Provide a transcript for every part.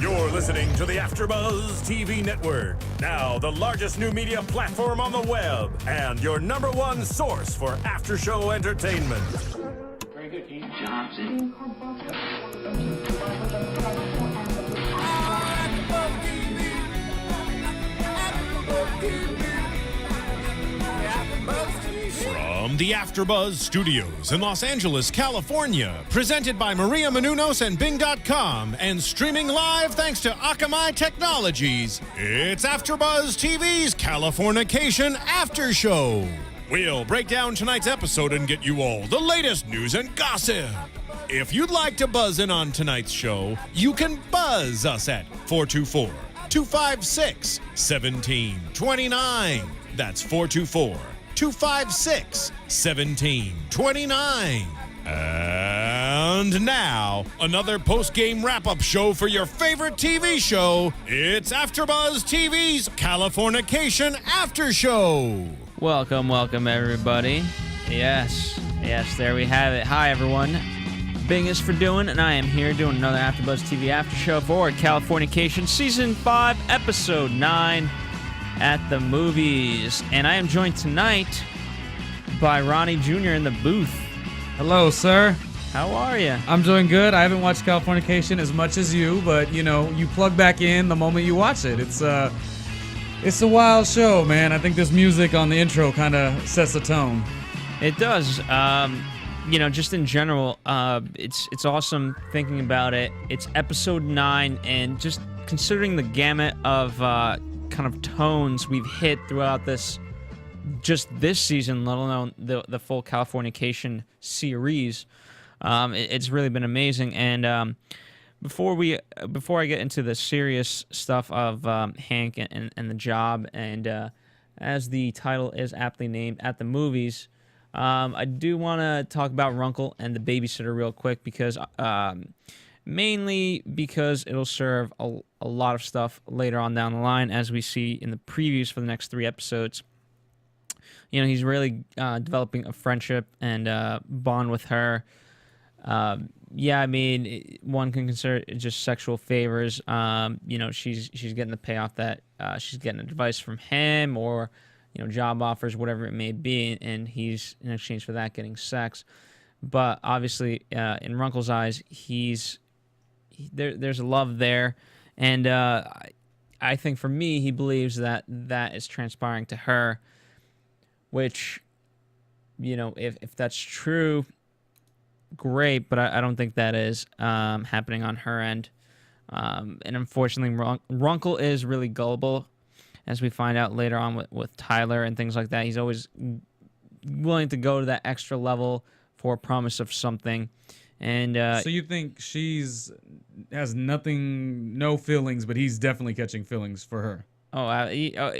You're listening to the AFTERBUZZ TV network, now the largest new media platform on the web, and your #1 source for after-show entertainment. Very good, Keith Johnson. From the AFTERBUZZ Studios in Los Angeles, California, presented by Maria Menounos and Bing.com, and streaming live thanks to Akamai Technologies, it's AFTERBUZZ TV's Californication After Show. We'll break down tonight's episode and get you all the latest news and gossip. If you'd like to buzz in on tonight's show, you can buzz us at 424-256-1729. That's 424-256-1729. And now, another post-game wrap-up show for your favorite TV show. It's AFTERBUZZ TV's Californication After Show. Welcome, everybody. Yes, there we have it. Hi, everyone. Bing is for doing, and I am here doing another AFTERBUZZ TV After Show for Californication Season 5, Episode 9. At the movies. And I am joined tonight by Ronnie Jr. in the booth. Hello, sir. How are you? I'm doing good. I haven't watched Californication as much as you, but you know, you plug back in the moment you watch it. It's a wild show, man. I think this music on the intro kind of sets the tone. It does. You know, just in general, it's awesome thinking about it. It's episode 9, and just considering the gamut of kind of tones we've hit throughout this season, let alone the full Californication series. It's really been amazing. And before I get into the serious stuff of Hank and the job, and as the title is aptly named, At the Movies, I do want to talk about Runkle and the babysitter real quick, because mainly because it'll serve a lot of stuff later on down the line, as we see in the previews for the next 3 episodes. You know, he's really developing a friendship and bond with her. Yeah, I mean, one can consider it just sexual favors. You know, she's getting the payoff that she's getting advice from him, or, you know, job offers, whatever it may be, and he's, in exchange for that, getting sex. But obviously, in Runkle's eyes, there's a love there, and I think for me, he believes that is transpiring to her, which, you know, if that's true, great, but I don't think that is happening on her end. And unfortunately, Runkle is really gullible, as we find out later on with Tyler and things like that. He's always willing to go to that extra level for a promise of something. And so you think has no feelings, but he's definitely catching feelings for her.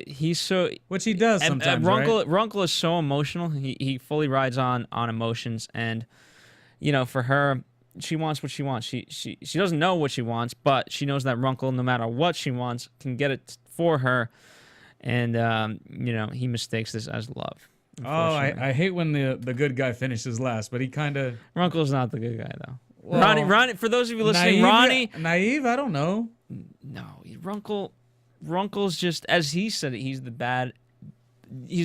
He's so, which he does sometimes. Right? Runkle is so emotional. He fully rides on emotions, and you know, for her, she wants what she wants. She doesn't know what she wants, but she knows that Runkle, no matter what she wants, can get it for her, and you know, he mistakes this as love. Oh, I hate when the good guy finishes last, but he kind of... Runkle's not the good guy, though. Well, Ronnie, for those of you listening, Naive? I don't know. No, Runkle's just, as he said it, he's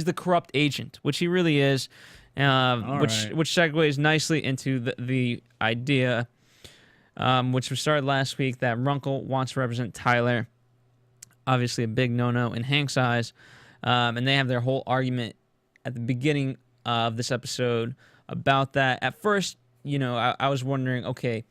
the corrupt agent, which he really is, which segues nicely into the idea, which was started last week, that Runkle wants to represent Tyler. Obviously a big no-no in Hank's eyes, and they have their whole argument at the beginning of this episode about that. At first, you know, I was wondering, okay,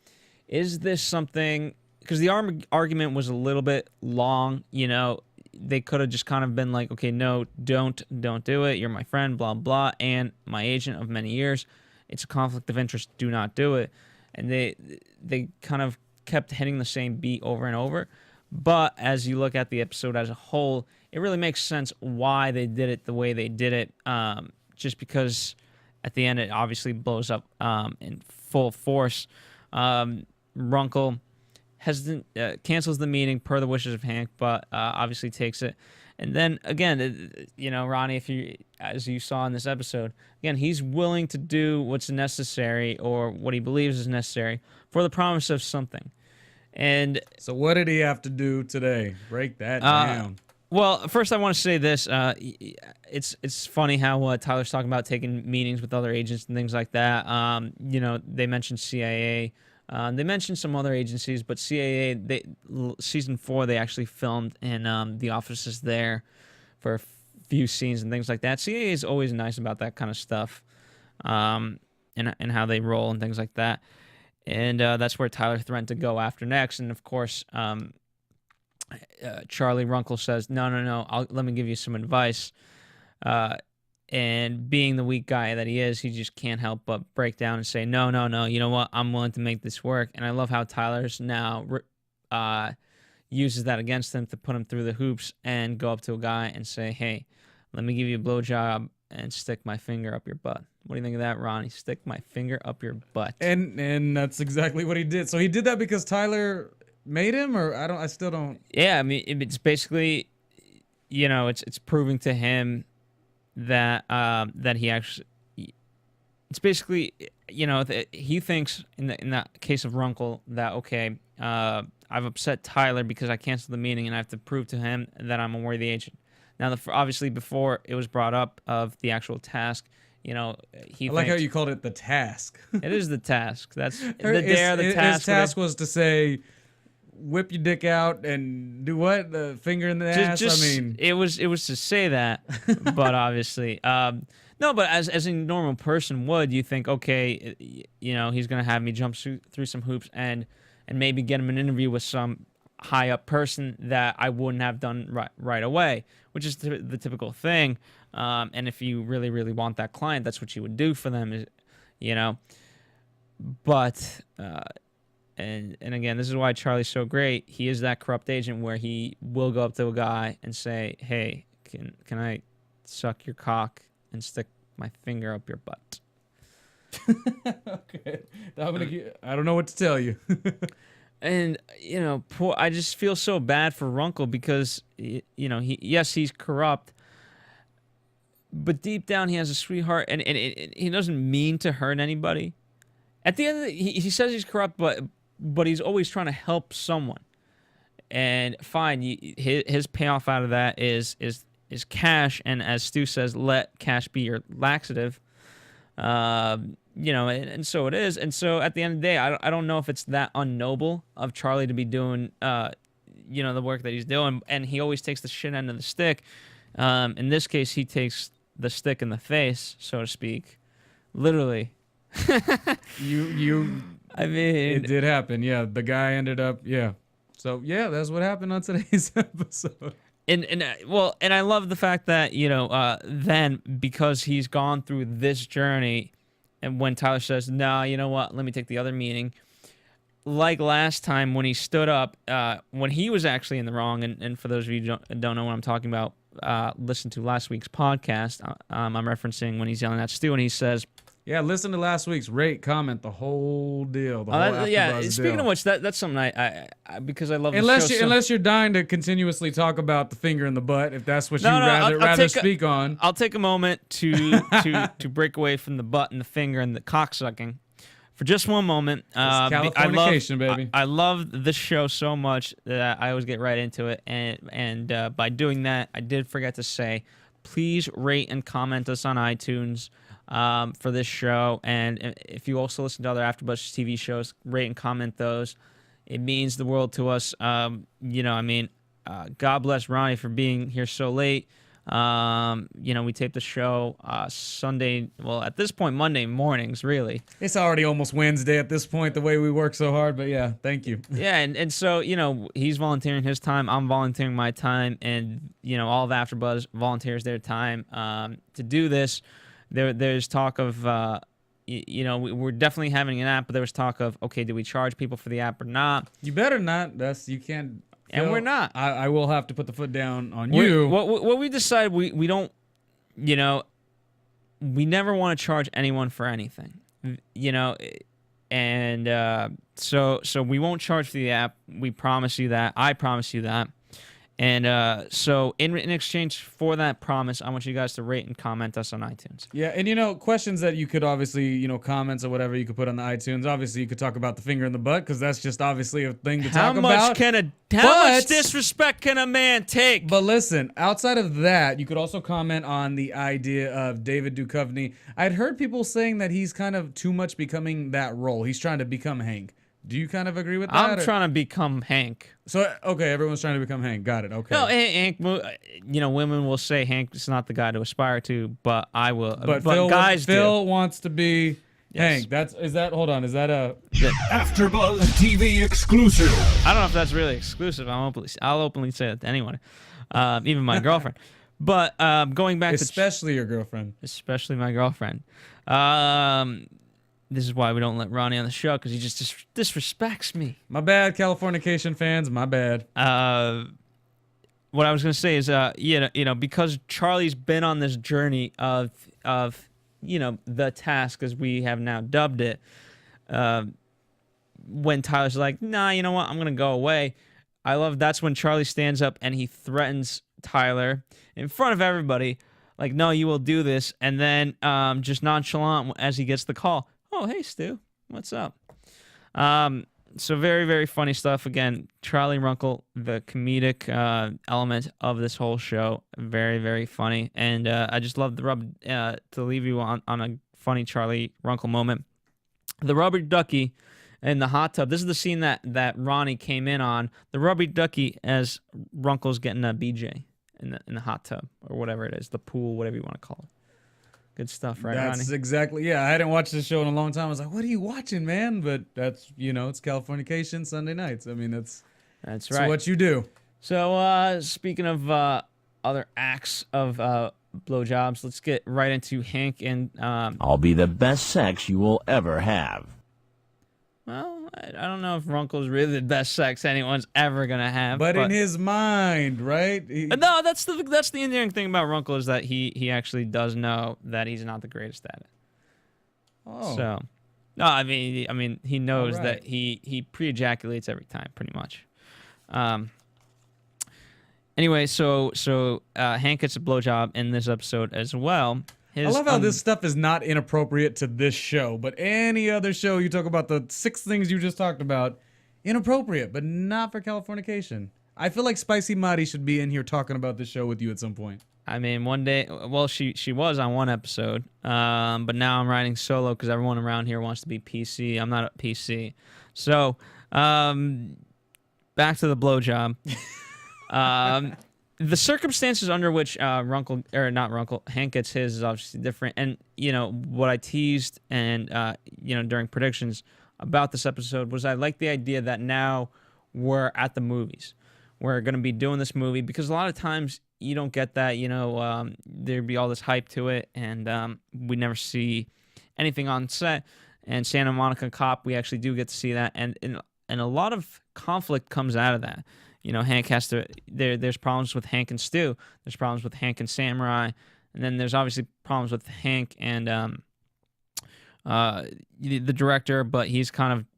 is this something, because the argument was a little bit long, you know, they could have just kind of been like, okay, no, don't do it, you're my friend, blah, blah, and my agent of many years, it's a conflict of interest, do not do it. And they kind of kept hitting the same beat over and over. But as you look at the episode as a whole, it really makes sense why they did it the way they did it, just because at the end it obviously blows up in full force. Runkle cancels the meeting per the wishes of Hank, but obviously takes it. And then again, you know, Ronnie, as you saw in this episode, again, he's willing to do what's necessary, or what he believes is necessary, for the promise of something. And so what did he have to do today? Break that down. Well, first I want to say this. It's funny how Tyler's talking about taking meetings with other agents and things like that. They mentioned CAA. They mentioned some other agencies, but CAA, season 4, they actually filmed in the offices there for a few scenes and things like that. CAA is always nice about that kind of stuff, and how they roll and things like that. And that's where Tyler threatened to go after next. And of course, Charlie Runkle says, no, let me give you some advice. And being the weak guy that he is, he just can't help but break down and say, no, you know what? I'm willing to make this work. And I love how Tyler's now uses that against him to put him through the hoops and go up to a guy and say, hey, let me give you a blowjob and stick my finger up your butt. What do you think of that, Ronnie? Stick my finger up your butt. And that's exactly what he did. So he did that because Tyler made him, or I still don't. Yeah, I mean, it's basically, it's proving to him that that he actually, it's basically, he thinks in that case of Runkle that, okay, I've upset Tyler because I canceled the meeting and I have to prove to him that I'm a worthy agent. Now, obviously, before it was brought up of the actual task, he I like how you called it the task. It is the task. That's the His task. task was to say, whip your dick out and do what? The finger in the ass? I mean, it was to say that, but obviously, no. But as a normal person would, you think, okay, he's gonna have me jump through some hoops and maybe get him an interview with some high up person that I wouldn't have done right away, which is the typical thing. And if you really, really want that client, that's what you would do for them, But and again, this is why Charlie's so great. He is that corrupt agent where he will go up to a guy and say, hey, can I suck your cock and stick my finger up your butt? Okay. I don't know what to tell you. And, I just feel so bad for Runkle because, he's corrupt, but deep down he has a sweetheart, and he doesn't mean to hurt anybody. At the end of the day, he says he's corrupt, but he's always trying to help someone. And fine, his payoff out of that is cash, and as Stu says, let cash be your laxative. And so it is. And so at the end of the day, I don't know if it's that unnoble of Charlie to be doing, the work that he's doing. And he always takes the shit end of the stick. In this case, he takes the stick in the face, so to speak, literally. I mean, it did happen. Yeah, the guy ended up. Yeah. So yeah, that's what happened on today's episode. And I love the fact that then because he's gone through this journey, and when Tyler says, "No, you know what? Let me take the other meeting," like last time when he stood up, when he was actually in the wrong, and for those of you who don't know what I'm talking about, listen to last week's podcast. I'm referencing when he's yelling at Stu, and he says, "Yeah, listen to last week's, rate, comment, the whole deal." The whole AfterBuzz speaking deal. of which, that's something I because I love unless you're dying to continuously talk about the finger in the butt, if that's what rather speak on. I'll take a moment to break away from the butt and the finger and the cock sucking for just one moment. Californication, baby. I love this show so much that I always get right into it, and by doing that, I did forget to say, please rate and comment us on iTunes. For this show, and if you also listen to other AfterBuzz TV shows, rate and comment those. It means the world to us. God bless Ronnie for being here so late. We taped the show Sunday. Well, at this point, Monday mornings. Really, it's already almost Wednesday at this point. The way we work so hard, but yeah, thank you. Yeah, and so he's volunteering his time. I'm volunteering my time, and all of AfterBuzz volunteers their time to do this. There's talk of, we're definitely having an app, but there was talk of, okay, do we charge people for the app or not? You better not. You can't. And we're not. I will have to put the foot down on you. What we decided, we don't, we never want to charge anyone for anything, and so we won't charge for the app. We promise you that. I promise you that. And so in exchange for that promise, I want you guys to rate and comment us on iTunes. Yeah, and questions that you could obviously, comments or whatever you could put on the iTunes. Obviously, you could talk about the finger in the butt because that's just obviously a thing to talk about. How much disrespect can a man take? But listen, outside of that, you could also comment on the idea of David Duchovny. I'd heard people saying that he's kind of too much becoming that role. He's trying to become Hank. Do you kind of agree with that? I'm trying to become Hank. So, okay, everyone's trying to become Hank. Got it. Okay. No, Hank, women will say Hank is not the guy to aspire to, but I will. But guys Phil wants to be Hank. Hold on, is that a... AfterBuzz TV exclusive. I don't know if that's really exclusive. I'll openly say that to anyone, even my girlfriend. But going back especially your girlfriend. Especially my girlfriend. This is why we don't let Ronnie on the show, because he just disrespects me. My bad, Californication fans. My bad. What I was gonna say is, because Charlie's been on this journey of the task, as we have now dubbed it. When Tyler's like, nah, you know what? I'm gonna go away. I love that's when Charlie stands up and he threatens Tyler in front of everybody, like, no, you will do this, and then just nonchalant as he gets the call. Oh, hey, Stu. What's up? So very, very funny stuff. Again, Charlie Runkle, the comedic element of this whole show. Very, very funny. And I just love to leave you on a funny Charlie Runkle moment. The rubber ducky in the hot tub. This is the scene that Ronnie came in on. The rubber ducky as Runkle's getting a BJ in the hot tub, or whatever it is. The pool, whatever you want to call it. Good stuff, right, Ronnie? That's exactly, I hadn't watched this show in a long time. I was like, what are you watching, man? But that's, it's Californication Sunday nights. I mean, that's right. What you do. So, speaking of other acts of blowjobs, let's get right into Hank and... I'll be the best sex you will ever have. Well, I don't know if Runkle's really the best sex anyone's ever gonna have. But in his mind, right? No, that's the endearing thing about Runkle, is that he actually does know that he's not the greatest at it. Oh. So, no, I mean, he knows that he pre-ejaculates every time, pretty much. Anyway, so Hank gets a blowjob in this episode as well. I love how this stuff is not inappropriate to this show, but any other show you talk about the 6 things you just talked about, inappropriate, but not for Californication. I feel like Spicy Mari should be in here talking about this show with you at some point. I mean, one day, well, she was on one episode, but now I'm writing solo because everyone around here wants to be PC. I'm not a PC. So, back to the blowjob. The circumstances under which Hank gets his is obviously different. And, what I teased and, during predictions about this episode was I like the idea that now we're at the movies. We're going to be doing this movie because a lot of times you don't get that, there'd be all this hype to it, and we never see anything on set. And Santa Monica Cop, we actually do get to see that. And a lot of conflict comes out of that. Hank has to. There's problems with Hank and Stu. There's problems with Hank and Samurai, and then there's obviously problems with Hank and the director. But he's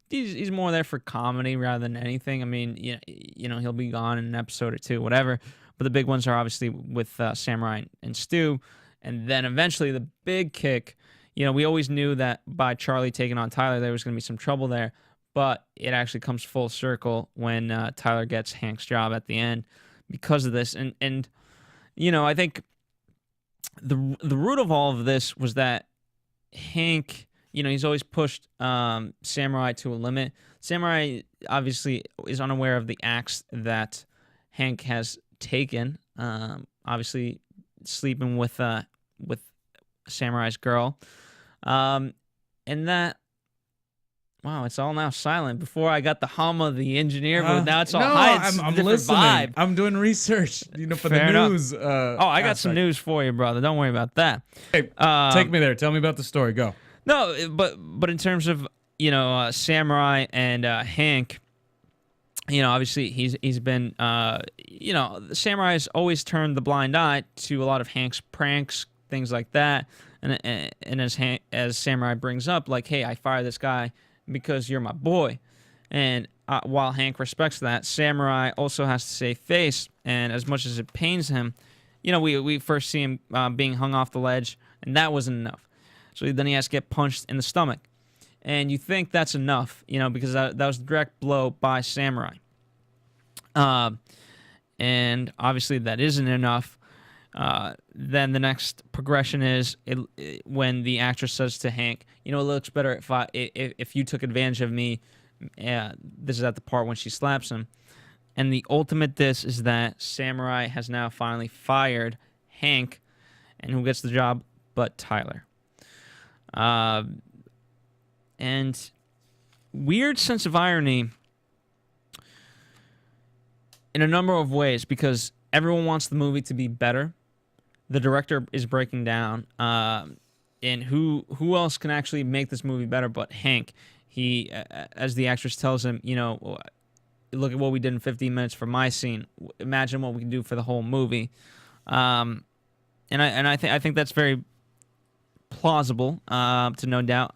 he's more there for comedy rather than anything. I mean, he'll be gone in an episode or two, whatever. But the big ones are obviously with Samurai and Stu, and then eventually the big kick. We always knew that by Charlie taking on Tyler, there was going to be some trouble there. But it actually comes full circle when Tyler gets Hank's job at the end because of this. And I think the root of all of this was that Hank, he's always pushed Samurai to a limit. Samurai obviously is unaware of the acts that Hank has taken. Obviously sleeping with Samurai's girl. And that... Wow, it's all now silent. Before I got the hum of the engineer, but now it's all high. It's I'm a different listening. vibe. I'm doing research, for Fair the enough. news. I got some news for you, brother. Don't worry about that. Hey, take me there. Tell me about the story. Go. No, but in terms of Samurai and Hank, obviously he's been Samurai's always turned the blind eye to a lot of Hank's pranks, things like that, and as Samurai brings up, like, hey, I fired this guy because you're my boy. And while Hank respects that, Samurai also has to save face, and as much as it pains him, we first see him being hung off the ledge, and that wasn't enough. So then he has to get punched in the stomach. And you think that's enough, because that was a direct blow by Samurai. And obviously that isn't enough. Then the next progression is when the actress says to Hank, it looks better if you took advantage of me. This is at the part when she slaps him. And the ultimate diss is that Samurai has now finally fired Hank, and who gets the job but Tyler. And weird sense of irony in a number of ways, because everyone wants the movie to be better. The director is breaking down, and who else can actually make this movie better but Hank? He, as the actress tells him, look at what we did in 15 minutes for my scene. Imagine what we can do for the whole movie. And I think that's very plausible, to no doubt.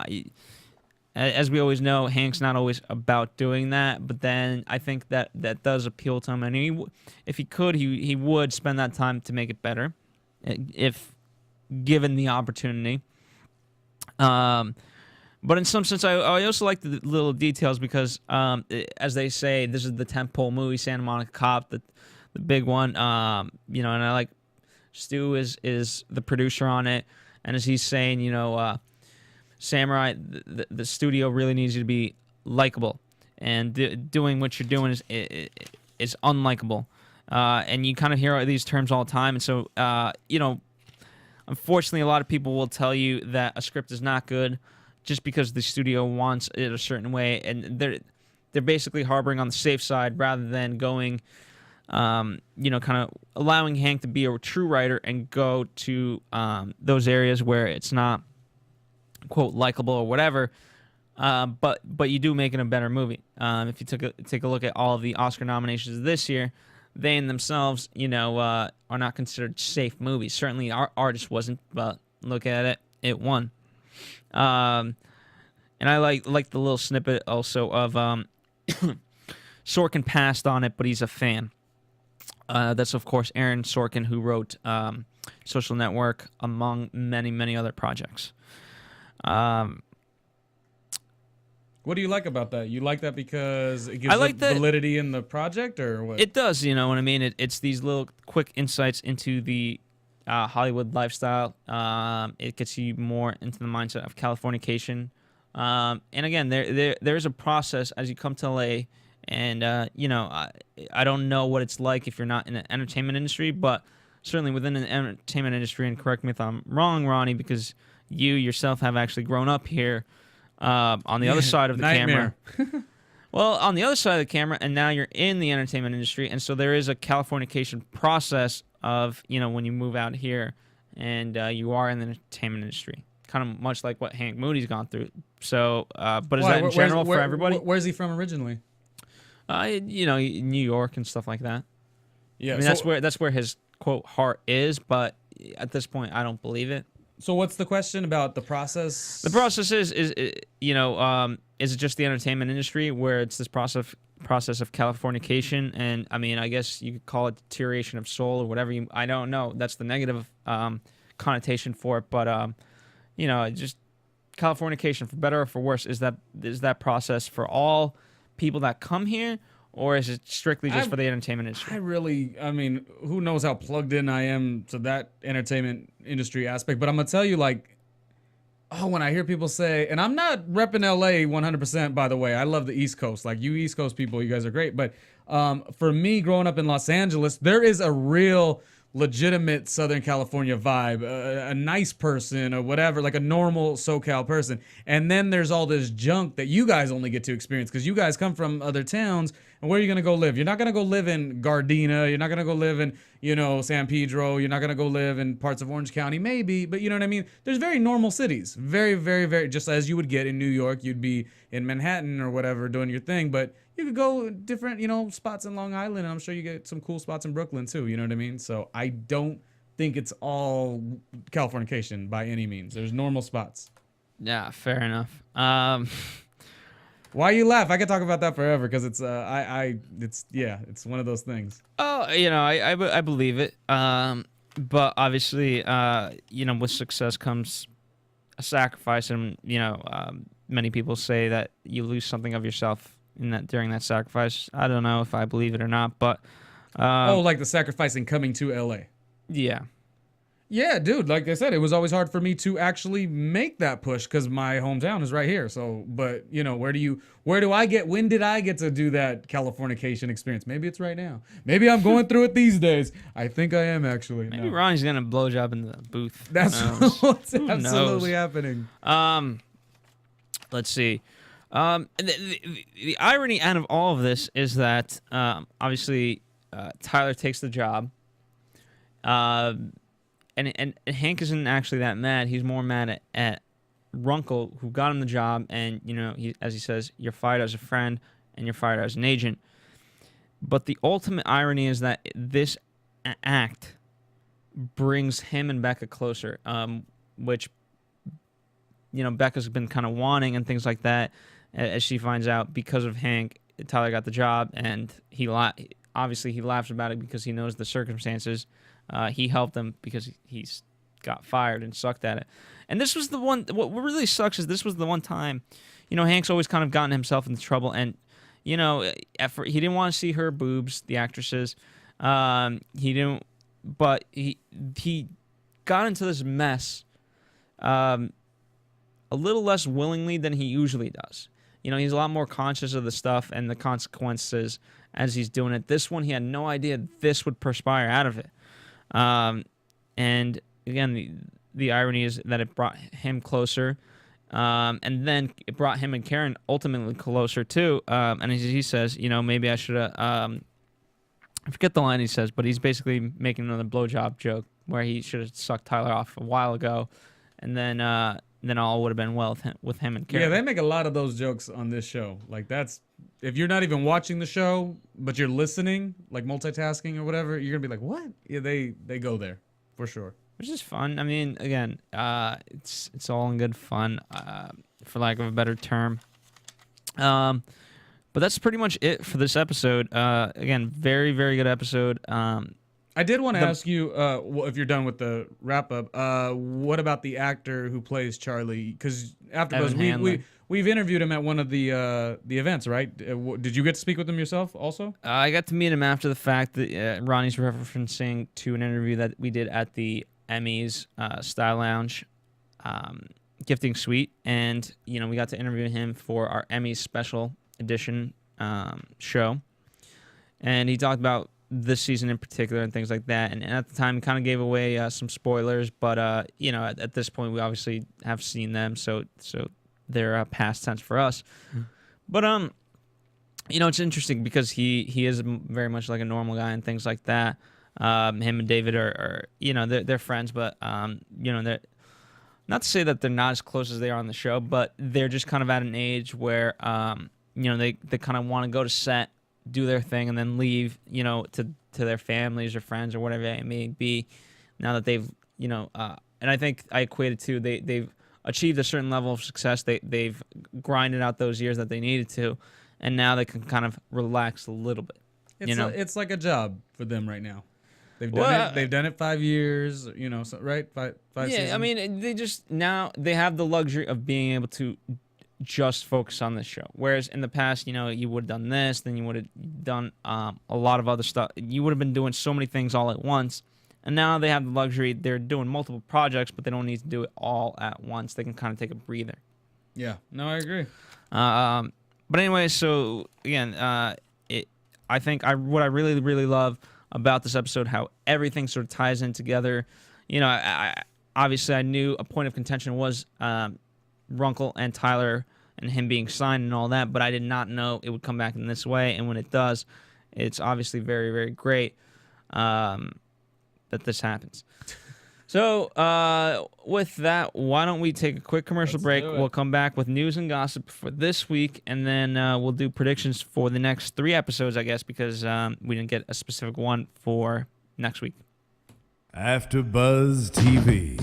As we always know, Hank's not always about doing that, but then I think that does appeal to him, and if he could, he would spend that time to make it better, if given the opportunity. But in some sense, I also like the little details because, as they say, this is the tentpole movie, Santa Monica Cop, the big one. And I like Stu is the producer on it, and as he's saying, Samurai, the studio really needs you to be likable, and doing what you're doing is unlikable, and you kind of hear these terms all the time, and so unfortunately, a lot of people will tell you that a script is not good just because the studio wants it a certain way, and they're basically harboring on the safe side rather than going, kind of allowing Hank to be a true writer and go to those areas where it's not, quote, likable or whatever, but you do make it a better movie. If you take a look at all of the Oscar nominations this year, they in themselves, are not considered safe movies. Certainly, our Artist wasn't, but look at it, it won. And I like the little snippet also of Sorkin passed on it, but he's a fan. That's of course Aaron Sorkin, who wrote Social Network, among many, many other projects. What do you like about that? You like that because it gives validity in the project, or what? It does, what I mean? It's these little quick insights into the Hollywood lifestyle. It gets you more into the mindset of Californication. And again, there's a process as you come to LA, and I don't know what it's like if you're not in the entertainment industry, but certainly within the entertainment industry, and correct me if I'm wrong, Ronnie, because you yourself have actually grown up here, on the other side of the camera. Well, on the other side of the camera, and now you're in the entertainment industry, and so there is a Californication process of, when you move out here and you are in the entertainment industry, kind of much like what Hank Moody's gone through. So, but is that in general for everybody? Where's he from originally? New York and stuff like that. Yeah, I mean, that's where his quote heart is, but at this point, I don't believe it. So what's the question about the process? The process is it just the entertainment industry where it's this process of Californication, and I mean, I guess you could call it deterioration of soul or whatever. I don't know. That's the negative connotation for it, but just Californication, for better or for worse, is that process for all people that come here, or is it strictly just for the entertainment industry? I mean, who knows how plugged in I am to that entertainment industry aspect, but I'm going to tell you, when I hear people say, and I'm not repping LA 100%, by the way, I love the East Coast. Like, you East Coast people, you guys are great. But for me, growing up in Los Angeles, there is a real legitimate Southern California vibe, a nice person or whatever, like a normal SoCal person. And then there's all this junk that you guys only get to experience because you guys come from other towns. And where are you going to go live? You're not going to go live in Gardena. You're not going to go live in, San Pedro. You're not going to go live in parts of Orange County, maybe. But you know what I mean? There's very normal cities. Very, very, very, just as you would get in New York. You'd be in Manhattan or whatever doing your thing. But you could go different, spots in Long Island. And I'm sure you get some cool spots in Brooklyn too. You know what I mean? So I don't think it's all Californication by any means. There's normal spots. Yeah, fair enough. Why you laugh? I could talk about that forever because it's it's one of those things. Oh, I believe it. But obviously, with success comes a sacrifice, and many people say that you lose something of yourself during that sacrifice. I don't know if I believe it or not, but like the sacrifice in coming to LA. Yeah. Yeah, dude, like I said, it was always hard for me to actually make that push because my hometown is right here. So, but when did I get to do that Californication experience? Maybe it's right now. Maybe I'm going through it these days. I think I am actually. Maybe Ronnie's going to blowjob in the booth. That's what's absolutely happening. Let's see. The irony out of all of this is that obviously Tyler takes the job. And Hank isn't actually that mad. He's more mad at Runkle, who got him the job. And, as he says, you're fired as a friend and you're fired as an agent. But the ultimate irony is that this act brings him and Becca closer, which, Becca's been kind of wanting and things like that, as she finds out because of Hank. Tyler got the job, and obviously he laughs about it because he knows the circumstances. He helped him because he's got fired and sucked at it. And this was the one, what really sucks is this was the one time, Hank's always kind of gotten himself into trouble. And, at first, he didn't want to see her boobs, the actresses. He got into this mess a little less willingly than he usually does. He's a lot more conscious of the stuff and the consequences as he's doing it. This one, he had no idea this would perspire out of it. And again, the irony is that it brought him closer, and then it brought him and Karen ultimately closer too. And as he says, maybe I should have. I forget the line he says, but he's basically making another blowjob joke where he should have sucked Tyler off a while ago, and then all would have been well with him and Karen. Yeah, they make a lot of those jokes on this show. Like if you're not even watching the show, but you're listening, like multitasking or whatever, you're gonna be like, "What?" Yeah, they go there for sure. Which is fun. I mean, again, it's all in good fun, for lack of a better term. But that's pretty much it for this episode. Again, very, very good episode. I did want to ask you, if you're done with the wrap up, what about the actor who plays Charlie? Because AFTERBUZZ, we've interviewed him at one of the events, right? Did you get to speak with him yourself also? I got to meet him after the fact. That Ronnie's referencing to an interview that we did at the Emmys Style Lounge gifting suite, and we got to interview him for our Emmys special edition show, and he talked about this season in particular and things like that. And at the time, he kind of gave away some spoilers, but at this point, we obviously have seen them, so they're past tense for us. But it's interesting because he is very much like a normal guy and things like that. Him and David are they're friends, but they're not to say that they're not as close as they are on the show, but they're just kind of at an age where they kind of want to go to set, do their thing, and then leave, to their families or friends or whatever it may be. Now that they've, and I think I equate it to they've achieved a certain level of success. They've grinded out those years that they needed to, and now they can kind of relax a little bit. It's like a job for them right now. They've done it. They've done it 5 years. Right? Five yeah, seasons. I mean, they have the luxury of being able to just focus on this show. Whereas in the past, you would have done this, then you would have done a lot of other stuff. You would have been doing so many things all at once. And now they have the luxury. They're doing multiple projects, but they don't need to do it all at once. They can kind of take a breather. Yeah. No, I agree. But anyway, so again, I think what I really, really love about this episode, how everything sort of ties in together. Obviously I knew a point of contention was Runkle and Tyler and him being signed and all that, but I did not know it would come back in this way. And when it does, it's obviously very, very great that this happens. So with that, why don't we take a quick commercial break? We'll come back with news and gossip for this week, and then we'll do predictions for the next 3 episodes, I guess, because we didn't get a specific one for next week. AFTERBUZZ TV.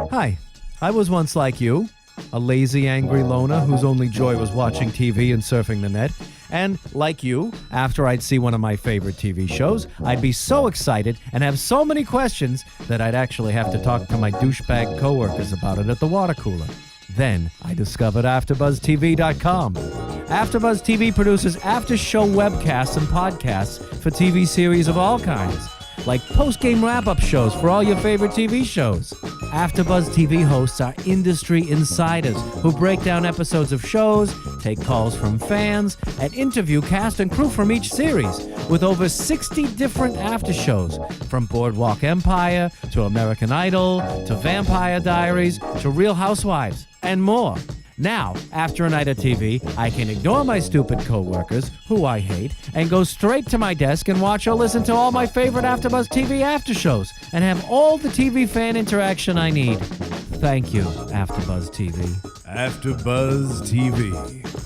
Hi, I was once like you, a lazy, angry loner whose only joy was watching TV and surfing the net. And, like you, after I'd see one of my favorite TV shows, I'd be so excited and have so many questions that I'd actually have to talk to my douchebag coworkers about it at the water cooler. Then I discovered AfterBuzzTV.com. AfterBuzz TV produces after-show webcasts and podcasts for TV series of all kinds, like post-game wrap-up shows for all your favorite TV shows. AfterBuzz TV hosts are industry insiders who break down episodes of shows, take calls from fans, and interview cast and crew from each series, with over 60 different after shows, from Boardwalk Empire to American Idol to Vampire Diaries to Real Housewives, and more. Now, after a night of TV, I can ignore my stupid coworkers, who I hate, and go straight to my desk and watch or listen to all my favorite AfterBuzz TV after shows, and have all the TV fan interaction I need. Thank you, AfterBuzz TV. AfterBuzz TV.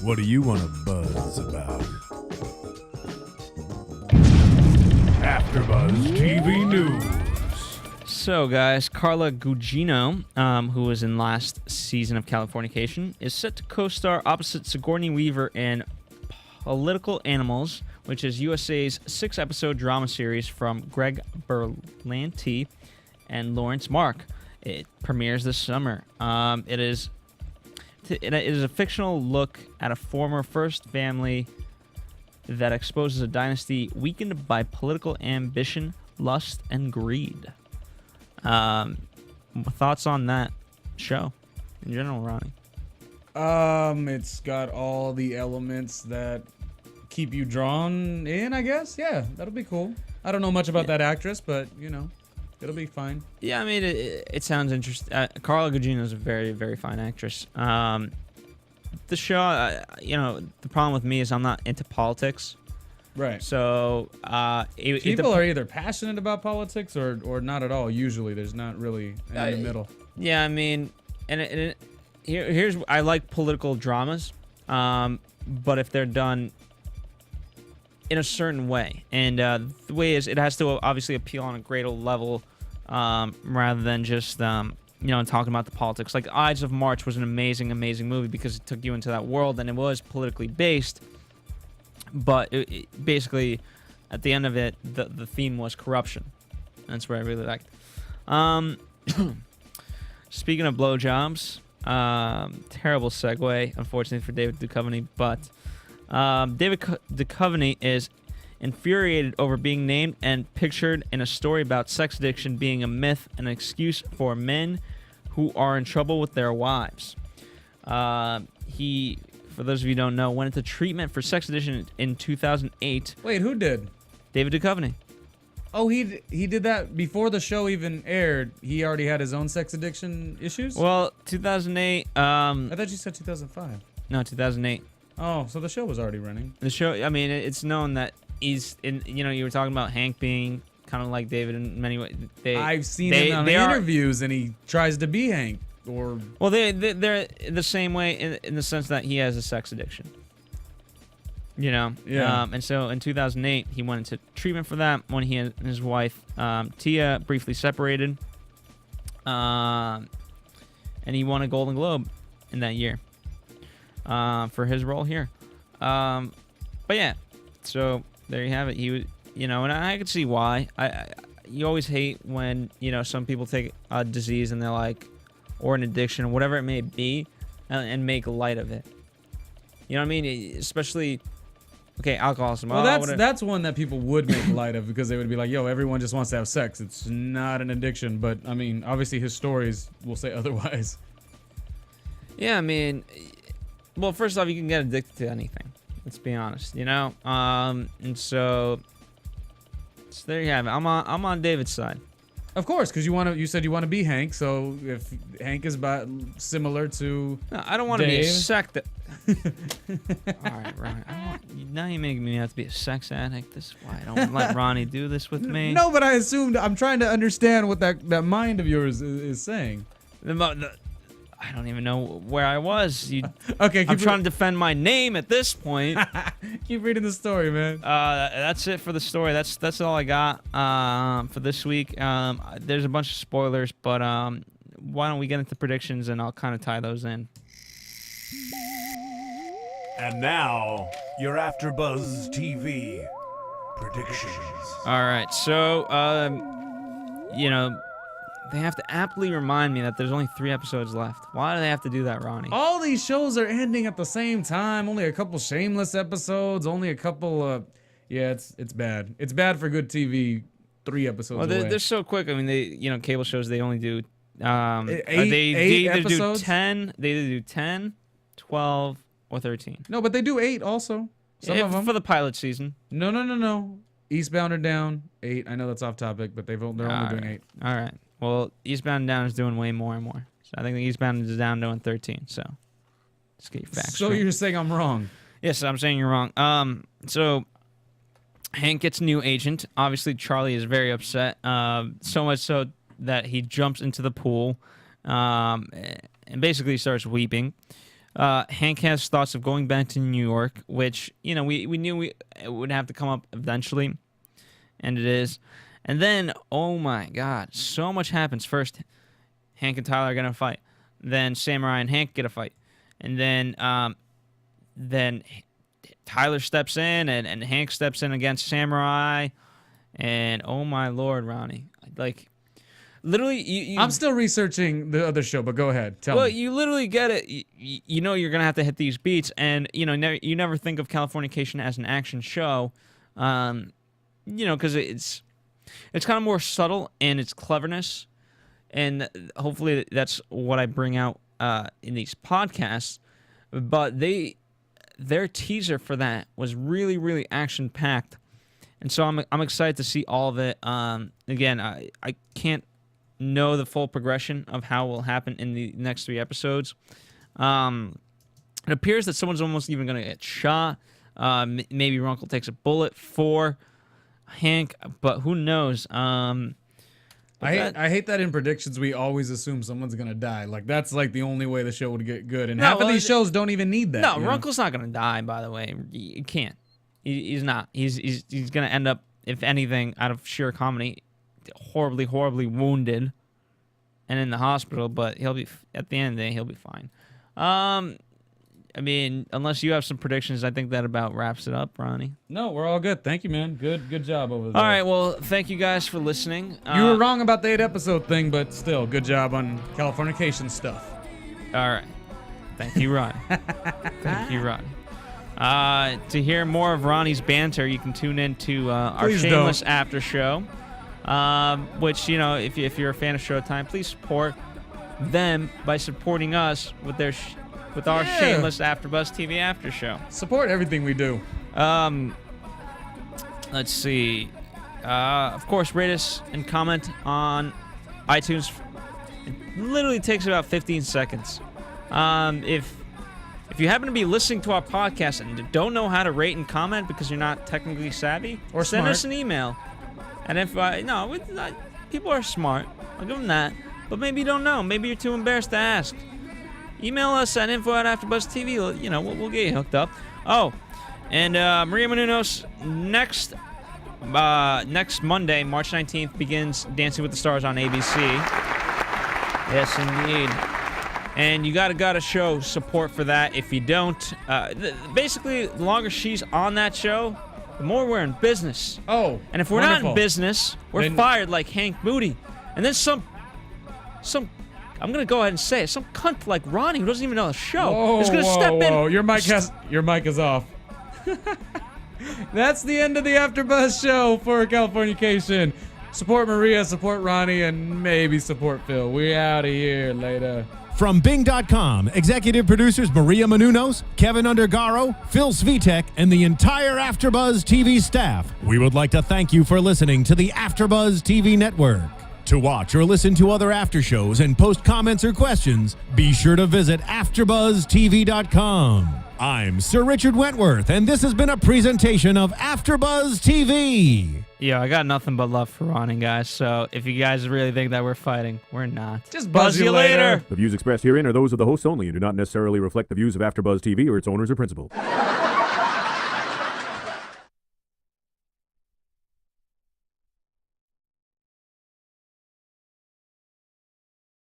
What do you want to buzz about? AfterBuzz TV News. So, guys, Carla Gugino, who was in last season of Californication, is set to co-star opposite Sigourney Weaver in Political Animals, which is USA's 6-episode drama series from Greg Berlanti and Lawrence Mark. It premieres this summer. It is a fictional look at a former first family that exposes a dynasty weakened by political ambition, lust, and greed. Thoughts on that show in general, Ronnie? It's got all the elements that keep you drawn in, I guess. Yeah, that'll be cool. I don't know much about that actress, but it'll be fine. Yeah, I mean, it sounds interesting. Carla Gugino is a very, very fine actress. The show, the problem with me is I'm not into politics. Right. So people are either passionate about politics or not at all. Usually, there's not really in the middle. Yeah, I mean, here's I like political dramas, but if they're done in a certain way, and the way is it has to obviously appeal on a greater level, rather than just talking about the politics. Like Ides of March was an amazing movie because it took you into that world and it was politically based. But it basically, at the end of it, the theme was corruption. That's what I really liked. Speaking of blowjobs, terrible segue, unfortunately, for David Duchovny. But David Duchovny is infuriated over being named and pictured in a story about sex addiction being a myth and an excuse for men who are in trouble with their wives. He... For those of you who don't know, went into treatment for sex addiction in 2008. Wait, who did? David Duchovny. Oh, he did that before the show even aired. He already had his own sex addiction issues? Well, 2008. I thought you said 2005. No, 2008. Oh, so the show was already running. The show, I mean, it's known that he's in, you were talking about Hank being kind of like David in many ways. I've seen him on interviews and he tries to be Hank. Well, they're the same way in the sense that he has a sex addiction. Yeah. And so in 2008, he went into treatment for that when he and his wife, Tia, briefly separated. And he won a Golden Globe in that year for his role here. But yeah, so there you have it. He was, and I could see why. You always hate when, some people take a disease and they're like, or an addiction, whatever it may be, and make light of it. You know what I mean? Especially, alcoholism. Well, that's one that people would make light of because they would be like, yo, everyone just wants to have sex. It's not an addiction. But, I mean, obviously his stories will say otherwise. Yeah, I mean, well, first off, you can get addicted to anything. Let's be honest, And so there you have it. I'm on David's side. Of course, because you said you want to be Hank. So if Hank is similar to, no, I don't want to be a sect. All right, Ronnie. Now you're making me have to be a sex addict. This is why I don't let Ronnie do this with me. No, but I assumed I'm trying to understand what that mind of yours is saying. I don't even know where I was. Okay, I'm trying to defend my name at this point. Keep reading the story, man. That's it for the story. That's all I got for this week. There's a bunch of spoilers, but why don't we get into predictions and I'll kind of tie those in. And now, your AfterBuzz TV predictions. All right, so they have to aptly remind me that there's only 3 episodes left. Why do they have to do that, Ronnie? All these shows are ending at the same time. Only a couple shameless episodes. Only a couple. Yeah, it's bad. It's bad for good TV. 3 episodes. Well, away. they're so quick. I mean, cable shows they only do. They eight either do episodes? 10. They either do 10, 12, or 13. No, but they do 8 also. Some of them for the pilot season. No. Eastbound or Down 8. I know that's off topic, but they're only doing 8. All right. Well, Eastbound and Down is doing way more and more. So I think the Eastbound is down doing 13. So just get your facts So straight. you're saying I'm wrong? Yes, I'm saying you're wrong. So Hank gets a new agent. Obviously, Charlie is very upset. So much so that he jumps into the pool and basically starts weeping. Hank has thoughts of going back to New York, which, we knew it would have to come up eventually, and it is. And then, oh my God, so much happens. First, Hank and Tyler are going to fight. Then Samurai and Hank get a fight. And then Tyler steps in, and Hank steps in against Samurai. And, oh my Lord, Ronnie. Like, literally, I'm still researching the other show, but go ahead. Tell me. Well, you literally get it. You know you're going to have to hit these beats, and, you never think of Californication as an action show, because it's kind of more subtle in its cleverness, and hopefully that's what I bring out in these podcasts. But their teaser for that was really, really action-packed, and so I'm excited to see all of it. Again, I can't know the full progression of how it will happen in the next 3 episodes. It appears that someone's almost even going to get shot. Maybe Runkle takes a bullet for Hank, but who knows? I hate that in predictions we always assume someone's gonna die. Like that's like the only way the show would get good. And half of these shows don't even need that. No, Runkle's not gonna die. By the way, you can't. He's not. He's gonna end up, if anything, out of sheer comedy, horribly, horribly wounded, and in the hospital. But he'll be at the end of the day, he'll be fine. I mean, unless you have some predictions, I think that about wraps it up, Ronnie. No, we're all good. Thank you, man. Good job over there. All right, well, thank you guys for listening. You were wrong about the 8-episode thing, but still, good job on Californication stuff. All right. Thank you, Ron. Thank you, Ron. To hear more of Ronnie's banter, you can tune in to our Please Shameless don't. After Show, which, if you're a fan of Showtime, please support them by supporting us with their with our Shameless AfterBuzz TV After Show. Support everything we do. Let's see. Of course, rate us and comment on iTunes. It literally takes about 15 seconds. If you happen to be listening to our podcast and don't know how to rate and comment because you're not technically savvy, or send smart. us an email. And if people are smart, I'll give them that. But maybe you don't know. Maybe you're too embarrassed to ask. Email us at info@AfterBuzzTV. We'll get you hooked up. Oh, and Maria Menounos next Monday, March 19th, begins Dancing with the Stars on ABC. Yes, indeed. And you gotta show support for that. If you don't, basically, the longer she's on that show, the more we're in business. Oh, and if we're not in business, we're fired like Hank Moody. And then some. I'm gonna go ahead and say it. Some cunt like Ronnie who doesn't even know the show is gonna step in. Your mic is off. That's the end of the AfterBuzz show for Californication. Support Maria, support Ronnie, and maybe support Phil. We out of here. Later. From Bing.com, executive producers Maria Menounos, Kevin Undergaro, Phil Svitek, and the entire AfterBuzz TV staff, we would like to thank you for listening to the AfterBuzz TV network. To watch or listen to other after shows and post comments or questions, be sure to visit AfterBuzzTV.com. I'm Sir Richard Wentworth, and this has been a presentation of AfterBuzz TV. Yeah, I got nothing but love for Ronnie, guys. So if you guys really think that we're fighting, we're not. Just buzz you later. The views expressed herein are those of the hosts only and do not necessarily reflect the views of AfterBuzz TV or its owners or principals.